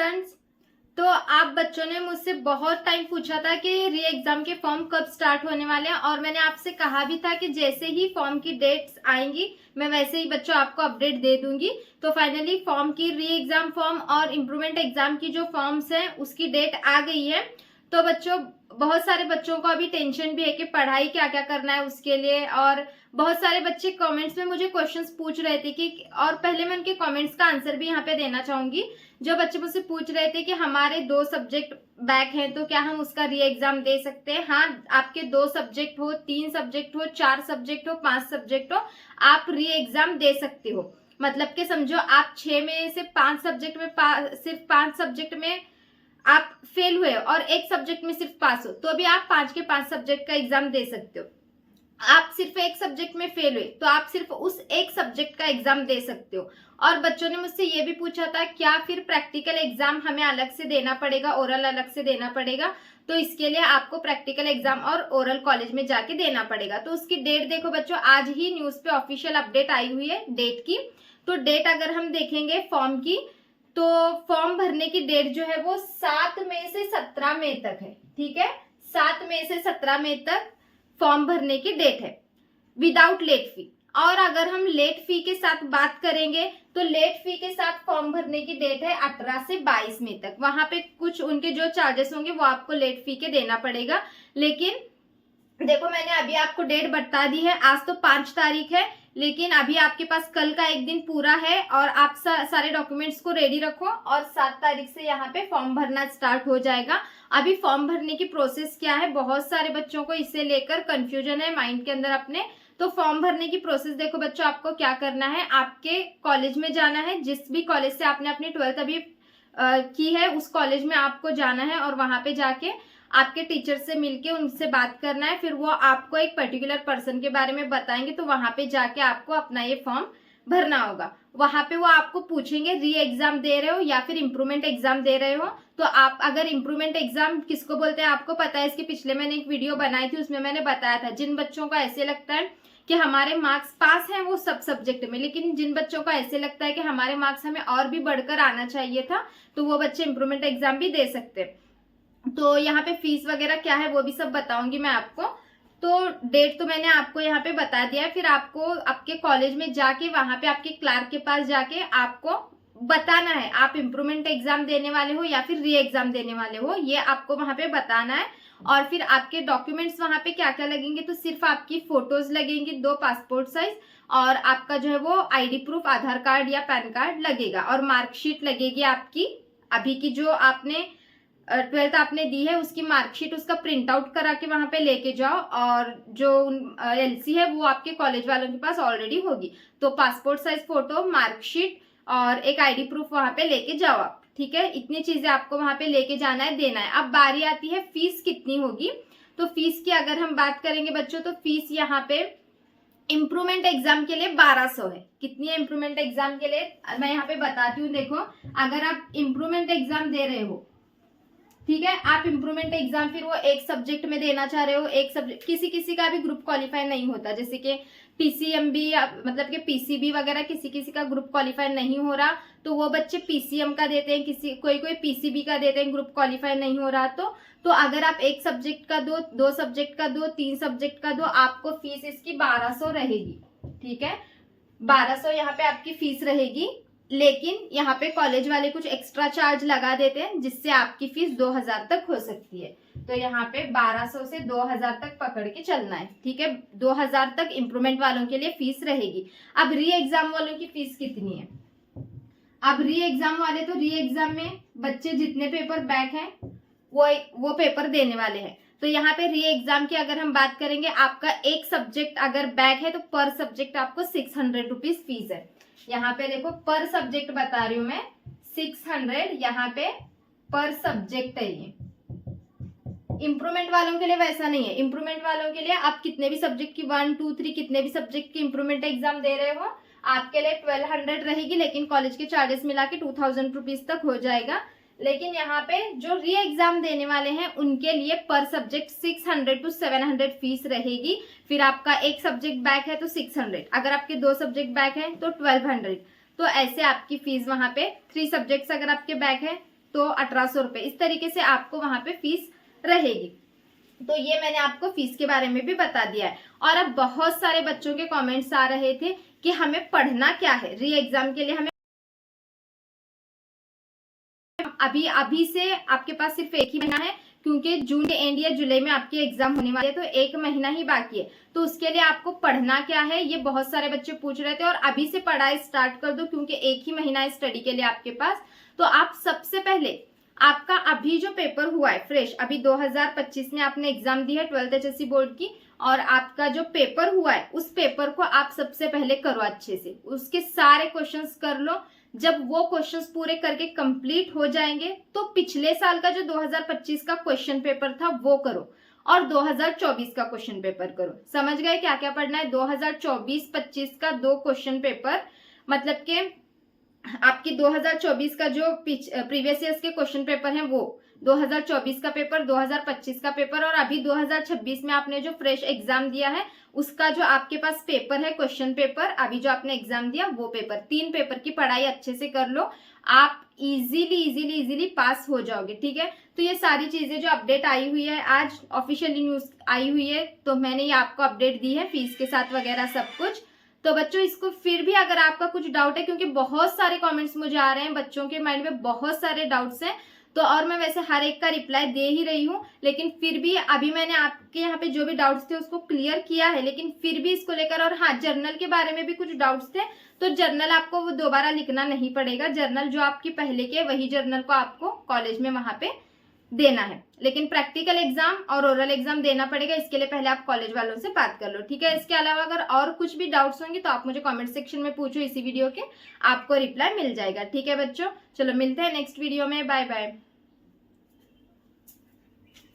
Students. तो आप बच्चों ने मुझसे बहुत टाइम पूछा था कि री एग्जाम के फॉर्म कब स्टार्ट होने वाले हैं, और मैंने आपसे कहा भी था कि जैसे ही फॉर्म की डेट्स आएंगी मैं वैसे ही बच्चों आपको अपडेट दे दूंगी। तो फाइनली फॉर्म की री एग्जाम फॉर्म और इम्प्रूवमेंट एग्जाम की जो फॉर्म्स हैं उसकी डेट आ गई है। तो बच्चों बहुत सारे बच्चों को अभी टेंशन भी है कि पढ़ाई क्या क्या करना है उसके लिए, और बहुत सारे बच्चे कमेंट्स में मुझे क्वेश्चंस पूछ रहे थे कि, और पहले मैं उनके कमेंट्स का आंसर भी यहाँ पे देना चाहूंगी। जो बच्चे मुझसे पूछ रहे थे कि हमारे 2 सब्जेक्ट बैक हैं तो क्या हम उसका री एग्जाम दे सकते हैं। हाँ, आपके 2 सब्जेक्ट हो, 3 सब्जेक्ट हो, 4 सब्जेक्ट हो, 5 सब्जेक्ट हो, आप री एग्जाम दे सकते हो। मतलब कि समझो आप 6 में से 5 सब्जेक्ट में सिर्फ 5 सब्जेक्ट में आप फेल हुए और एक सब्जेक्ट में सिर्फ पास हो तो भी आप 5 के 5 सब्जेक्ट का एग्जाम दे सकते हो। आप सिर्फ एक सब्जेक्ट में फेल हुए तो आप सिर्फ उस एक सब्जेक्ट का एग्जाम दे सकते हो। और बच्चों ने मुझसे ये भी पूछा था क्या फिर प्रैक्टिकल एग्जाम हमें अलग से देना पड़ेगा, ओरल अलग से देना पड़ेगा। तो इसके लिए आपको प्रैक्टिकल एग्जाम और ओरल कॉलेज में जाके देना पड़ेगा। तो उसकी डेट देखो बच्चों, आज ही न्यूज पे ऑफिशियल अपडेट आई हुई है डेट की। तो डेट अगर हम देखेंगे फॉर्म की, तो फॉर्म भरने की डेट जो है वो 7 मई से 17 मई तक है। ठीक है, 7 मई से 17 मई तक फॉर्म भरने की डेट है विदाउट लेट फी। और अगर हम लेट फी के साथ बात करेंगे तो लेट फी के साथ फॉर्म भरने की डेट है 18 से 22 मई तक। वहां पे कुछ उनके जो चार्जेस होंगे वो आपको लेट फी के देना पड़ेगा। लेकिन देखो मैंने अभी आपको डेट बता दी है, आज तो 5 तारीख है, लेकिन अभी आपके पास कल का एक दिन पूरा है और आप सारे डॉक्यूमेंट्स को रेडी रखो और 7 तारीख से यहाँ पे फॉर्म भरना स्टार्ट हो जाएगा। अभी फॉर्म भरने की प्रोसेस क्या है, बहुत सारे बच्चों को इससे लेकर कंफ्यूजन है माइंड के अंदर अपने। तो फॉर्म भरने की प्रोसेस देखो बच्चों, आपको क्या करना है, आपके कॉलेज में जाना है, जिस भी कॉलेज से आपने अपनी 12th अभी की है उस कॉलेज में आपको जाना है और वहां पे जाके आपके टीचर से मिलके उनसे बात करना है। फिर वो आपको एक पर्टिकुलर पर्सन के बारे में बताएंगे, तो वहां पे जाके आपको अपना ये फॉर्म भरना होगा। वहां पे वो आपको पूछेंगे री एग्जाम दे रहे हो या फिर इम्प्रूवमेंट एग्जाम दे रहे हो। तो आप अगर इम्प्रूवमेंट एग्जाम किसको बोलते हैं आपको पता है, इसके पिछले मैंने एक वीडियो बनाई थी उसमें मैंने बताया था। जिन बच्चों को ऐसे लगता है कि हमारे मार्क्स पास हैं वो सब सब्जेक्ट में, लेकिन जिन बच्चों को ऐसे लगता है कि हमारे मार्क्स हमें और भी बढ़कर आना चाहिए था, तो वो बच्चे इम्प्रूवमेंट एग्जाम भी दे सकते हैं। तो यहाँ पे फीस वगैरह क्या है वो भी सब बताऊंगी मैं आपको। तो डेट तो मैंने आपको यहाँ पे बता दिया है। फिर आपको आपके कॉलेज में जाके वहां पे आपके क्लार्क के पास जाके आपको बताना है आप इम्प्रूवमेंट एग्जाम देने वाले हो या फिर री एग्जाम देने वाले हो, ये आपको वहां पे बताना है। और फिर आपके डॉक्यूमेंट्स वहां पे क्या क्या लगेंगे, तो सिर्फ आपकी फोटोज लगेंगी 2 पासपोर्ट साइज, और आपका जो है वो आईडी प्रूफ आधार कार्ड या पैन कार्ड लगेगा, और मार्कशीट लगेगी आपकी अभी की जो आपने 12th आपने दी है उसकी मार्कशीट, उसका प्रिंट आउट करा के वहां पे लेके जाओ। और जो एलसी है वो आपके कॉलेज वालों के पास ऑलरेडी होगी। तो पासपोर्ट साइज फोटो, मार्कशीट और एक आईडी प्रूफ वहां पे लेके जाओ आप। ठीक है, इतनी चीजें आपको वहां पे लेके जाना है, देना है। अब बारी आती है फीस कितनी होगी। तो फीस की अगर हम बात करेंगे बच्चों, तो फीस यहाँ पे इम्प्रूवमेंट एग्जाम के लिए 1200 है। कितनी है इम्प्रूवमेंट एग्जाम के लिए, मैं यहाँ पे बताती हूँ। देखो अगर आप इम्प्रूवमेंट एग्जाम दे रहे हो, ठीक है, आप इम्प्रूवमेंट एग्जाम फिर वो एक सब्जेक्ट में देना चाह रहे हो, एक सब्जेक्ट, किसी किसी का भी ग्रुप क्वालिफाई नहीं होता, जैसे कि पीसीएमबी मतलब कि पीसीबी वगैरह किसी किसी का ग्रुप क्वालिफाई नहीं हो रहा, तो वो बच्चे पीसीएम का देते हैं, किसी कोई कोई पीसीबी का देते हैं, ग्रुप क्वालिफाई नहीं हो रहा। तो अगर आप एक सब्जेक्ट का दो, 2 सब्जेक्ट का दो, 3 सब्जेक्ट का दो, आपको फीस इसकी 1200 रहेगी। ठीक है, 1200 यहाँ पे आपकी फीस रहेगी। लेकिन यहाँ पे कॉलेज वाले कुछ एक्स्ट्रा चार्ज लगा देते हैं जिससे आपकी फीस 2000 तक हो सकती है। तो यहाँ पे 1200 से 2000 तक पकड़ के चलना है। ठीक है, 2000 तक इम्प्रूवमेंट वालों के लिए फीस रहेगी। अब री एग्जाम वालों की फीस कितनी है, अब री एग्जाम वाले तो री एग्जाम में बच्चे जितने पेपर बैक हैं वो पेपर देने वाले हैं। तो यहाँ पे री एग्जाम की अगर हम बात करेंगे, आपका एक सब्जेक्ट अगर बैक है तो पर सब्जेक्ट आपको 600 रुपीज फीस है। यहाँ पे देखो पर सब्जेक्ट बता रही हूं मैं, 600 यहाँ पे पर सब्जेक्ट है। ये इम्प्रूवमेंट वालों के लिए वैसा नहीं है। इम्प्रूवमेंट वालों के लिए आप कितने भी सब्जेक्ट की 1, 2, 3 कितने भी सब्जेक्ट की इम्प्रूवमेंट एग्जाम दे रहे हो, आपके लिए 1200 रहेगी, लेकिन कॉलेज के चार्जेस मिला के 2000 रुपीज तक हो जाएगा। लेकिन यहाँ पे जो री एग्जाम देने वाले हैं उनके लिए पर सब्जेक्ट 600 to 700 फीस रहेगी। फिर आपका एक सब्जेक्ट बैक है तो 600, अगर आपके 2 सब्जेक्ट बैक है तो 1200। तो ऐसे आपकी फीस वहां पे 3 सब्जेक्ट्स अगर आपके बैक है तो 1800 रुपये, इस तरीके से आपको वहां पे फीस रहेगी। तो ये मैंने आपको फीस के बारे में भी बता दिया है। और अब बहुत सारे बच्चों के कमेंट्स आ रहे थे कि हमें पढ़ना क्या है री एग्जाम के लिए, हमें अभी से आपके पास सिर्फ एक ही महीना है, क्योंकि जून के एंड या जुलाई में आपके एग्जाम होने वाले हैं, तो एक महीना ही बाकी है। तो उसके लिए आपको पढ़ना क्या है, ये बहुत सारे बच्चे पूछ रहे थे। और अभी से पढ़ाई स्टार्ट कर दो, क्योंकि एक ही महीना है स्टडी के लिए आपके पास। तो आप सबसे पहले आपका अभी जो पेपर हुआ है फ्रेश, अभी 2025 में आपने एग्जाम दी है 12th HSC बोर्ड की, और आपका जो पेपर हुआ है उस पेपर को आप सबसे पहले करो अच्छे से, उसके सारे क्वेश्चंस कर लो। जब वो क्वेश्चंस पूरे करके कंप्लीट हो जाएंगे तो पिछले साल का जो 2025 का क्वेश्चन पेपर था वो करो, और 2024 का क्वेश्चन पेपर करो। समझ गए क्या क्या पढ़ना है? 2024-25 का 2 क्वेश्चन पेपर, मतलब के आपकी 2024 का जो प्रीवियस ईयर्स के क्वेश्चन पेपर हैं वो, 2024 का पेपर, 2025 का पेपर, और अभी 2026 में आपने जो फ्रेश एग्जाम दिया है उसका जो आपके पास पेपर है क्वेश्चन पेपर, अभी जो आपने एग्जाम दिया वो पेपर, 3 पेपर की पढ़ाई अच्छे से कर लो, आप इजीली पास हो जाओगे। ठीक है, तो ये सारी चीजें जो अपडेट आई हुई है, आज ऑफिशियली न्यूज आई हुई है, तो मैंने ये आपको अपडेट दी है फीस के साथ वगैरह सब कुछ। तो बच्चों इसको फिर भी अगर आपका कुछ डाउट है, क्योंकि बहुत सारे कमेंट्स मुझे आ रहे हैं, बच्चों के माइंड में बहुत सारे डाउट्स हैं, तो और मैं वैसे हर एक का रिप्लाई दे ही रही हूँ, लेकिन फिर भी अभी मैंने आपके यहाँ पे जो भी डाउट्स थे उसको क्लियर किया है, लेकिन फिर भी इसको लेकर, और हाँ जर्नल के बारे में भी कुछ डाउट्स थे, तो जर्नल आपको वो दोबारा लिखना नहीं पड़ेगा, जर्नल जो आपकी पहले के वही जर्नल को आपको कॉलेज में वहां पे देना है, लेकिन प्रैक्टिकल एग्जाम और ओरल एग्जाम देना पड़ेगा। इसके लिए पहले आप कॉलेज वालों से बात कर लो। ठीक है, इसके अलावा अगर और कुछ भी डाउट्स होंगे तो आप मुझे कमेंट सेक्शन में पूछो, इसी वीडियो के आपको रिप्लाई मिल जाएगा। ठीक है बच्चों, चलो मिलते हैं नेक्स्ट वीडियो में, बाय बाय।